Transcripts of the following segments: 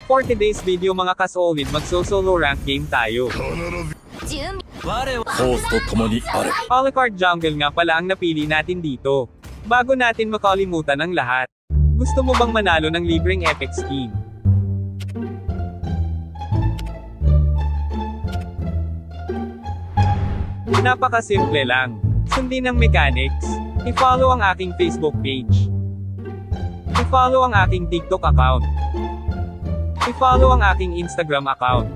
For today's video mga kasolid, magso-solo rank game tayo. ホースと共にあれ。 Alucard Jungle nga pala ang napili natin dito. Bago natin makalimutan ang lahat. Gusto mo bang manalo ng libreng epic skin? Napakasimple lang. Sundin ang mechanics. I-follow ang aking Facebook page. I-follow ang aking TikTok account. I-follow ang aking Instagram account.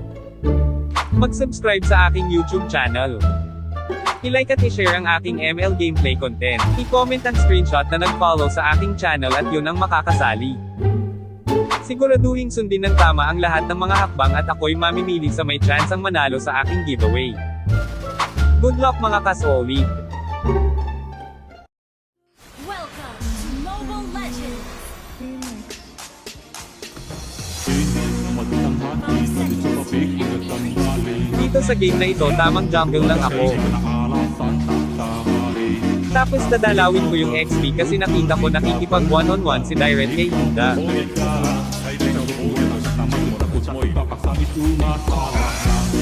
Mag-subscribe sa aking YouTube channel. I-like at i-share ang aking ML gameplay content. I-comment ang screenshot na nag-follow sa aking channel at yun ang makakasali. Siguraduhin sundin ng tama ang lahat ng mga hakbang at ako'y mamimili sa may chance ang manalo sa aking giveaway. Good luck mga kasolid! Welcome to Mobile Legends! Dito sa game na ito tamang jungle lang ako. Tapos dadalawin ko yung XP kasi nakita ko nakikipag one-on-one si Direct kay Hilda.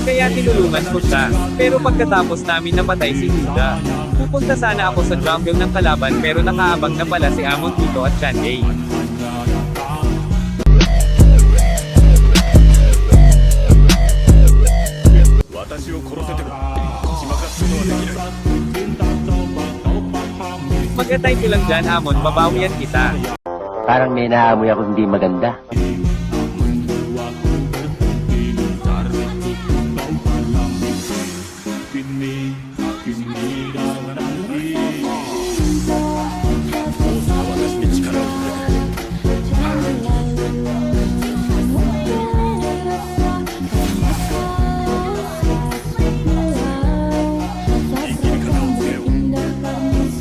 Kaya tinulungan ko siya. Pero pagkatapos namin napatay si Hilda. Pupunta sana ako sa jungle ng kalaban pero nakaabang na pala si Amon Tito at Chanday. Mag-atay ko lang dyan, Amon, babawian kita. Parang may naamoy ako hindi maganda.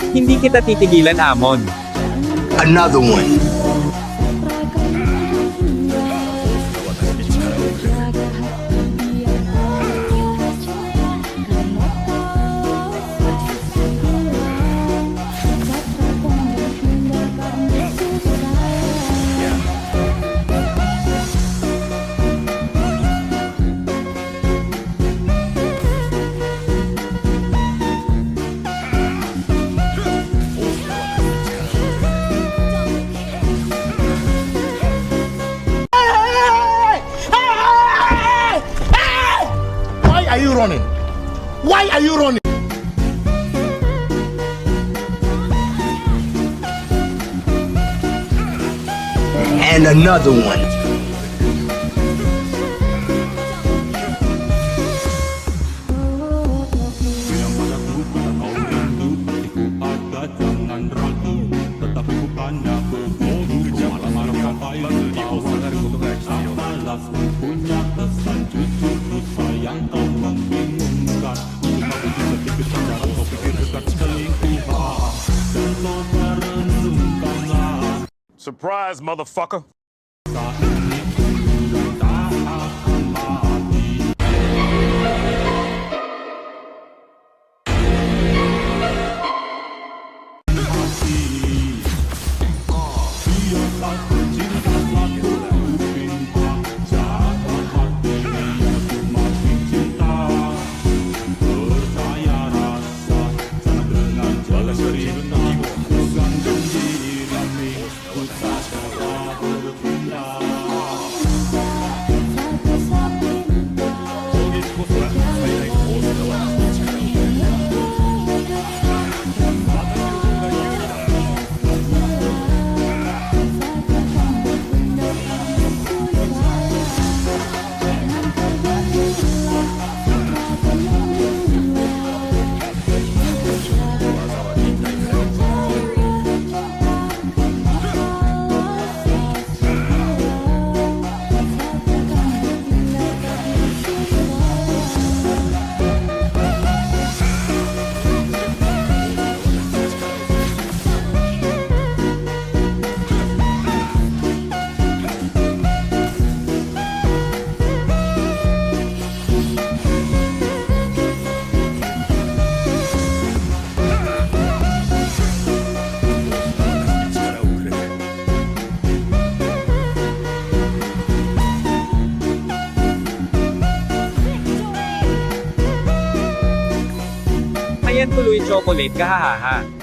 Hindi kita titigilan, Amon. Another one. Why are you running? Why are you running? And another one. Surprise, motherfucker! Ayan tuloy chocolate kahahaha.